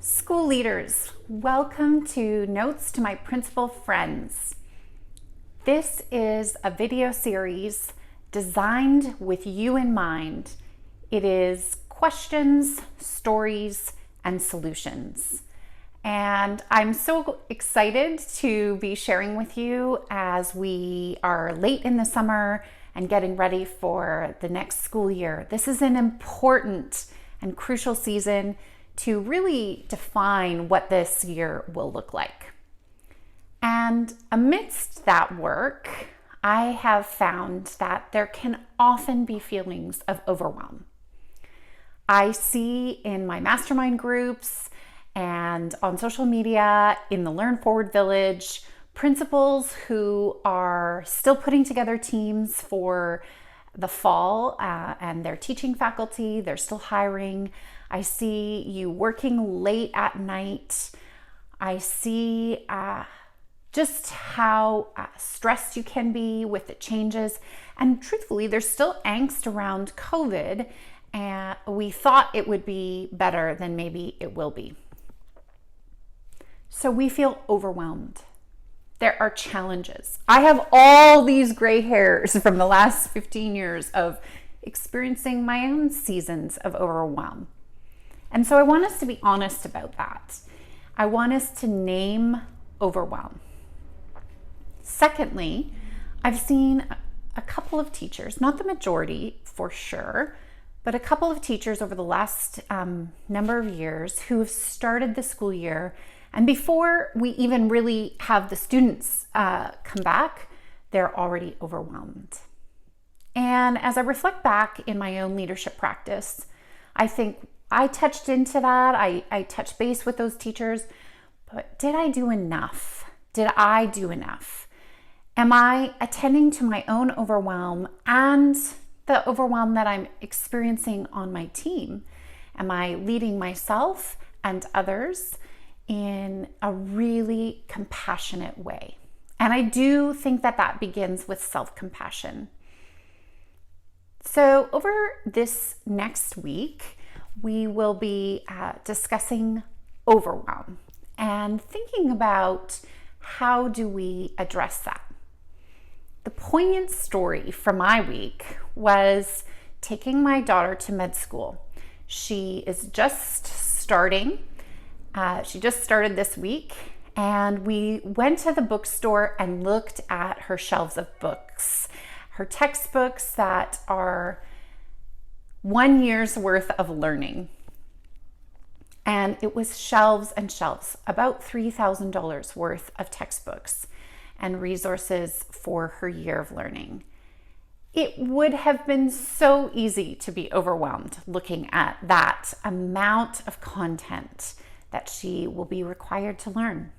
School leaders, welcome to Notes to My Principal Friends. This is a video series designed with you in mind. It is questions, stories, and solutions. And I'm so excited to be sharing with you as we are late in the summer and getting ready for the next school year. This is an important and crucial season to really define what this year will look like. And amidst that work, I have found that there can often be feelings of overwhelm. I see in my mastermind groups and on social media, in the Learn Forward Village, principals who are still putting together teams for the fall and their teaching faculty, they're still hiring. I see you working late at night. I see just how stressed you can be with the changes. And truthfully, there's still angst around COVID, and we thought it would be better than maybe it will be. So we feel overwhelmed. There are challenges. I have all these gray hairs from the last 15 years of experiencing my own seasons of overwhelm. And so I want us to be honest about that. I want us to name overwhelm. Secondly, I've seen a couple of teachers, not the majority for sure, but a couple of teachers over the last number of years who have started the school year. And before we even really have the students come back, they're already overwhelmed. And as I reflect back in my own leadership practice, I think I touched into that. I touched base with those teachers, but did I do enough? Did I do enough? Am I attending to my own overwhelm and the overwhelm that I'm experiencing on my team? Am I leading myself and others in a really compassionate way? And I do think that that begins with self-compassion. So over this next week, we will be discussing overwhelm and thinking about how do we address that. The poignant story for my week was taking my daughter to med school. She is just starting. She just started this week, and we went to the bookstore and looked at her shelves of books, her textbooks that are 1 year's worth of learning. And it was shelves and shelves, about $3,000 worth of textbooks and resources for her year of learning. It would have been so easy to be overwhelmed looking at that amount of content that she will be required to learn.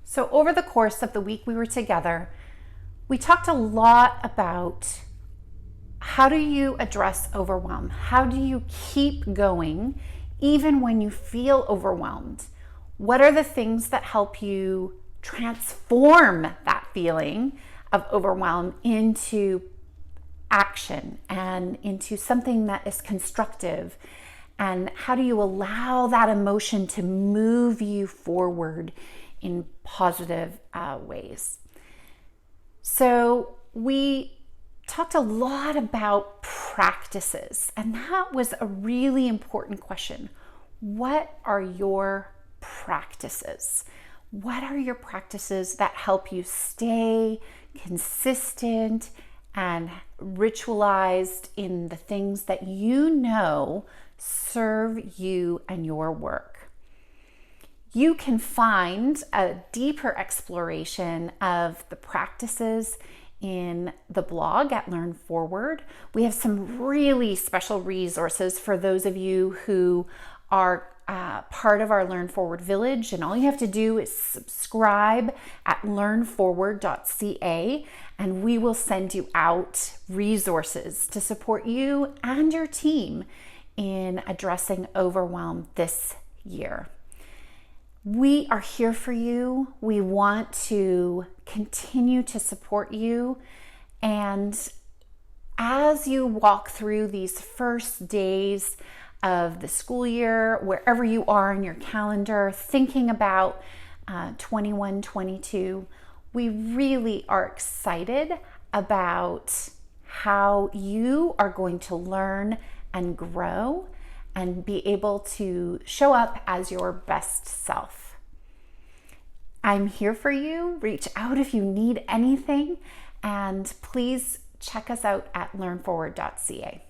So over the course of the week we were together, we talked a lot about how do you address overwhelm? How do you keep going even when you feel overwhelmed? What are the things that help you transform that feeling of overwhelm into action and into something that is constructive? And how do you allow that emotion to move you forward in positive ways? So we talked a lot about practices, and that was a really important question. What are your practices? What are your practices that help you stay consistent and ritualized in the things that you know serve you and your work? You can find a deeper exploration of the practices in the blog at Learn Forward. We have some really special resources for those of you who are part of our Learn Forward Village, and all you have to do is subscribe at learnforward.ca, and we will send you out resources to support you and your team in addressing overwhelm this year. We are here for you. We want to continue to support you. And as you walk through these first days of the school year, wherever you are in your calendar, thinking about 21-22. We really are excited about how you are going to learn and grow and be able to show up as your best self. I'm here for you. Reach out if you need anything, and please check us out at learnforward.ca.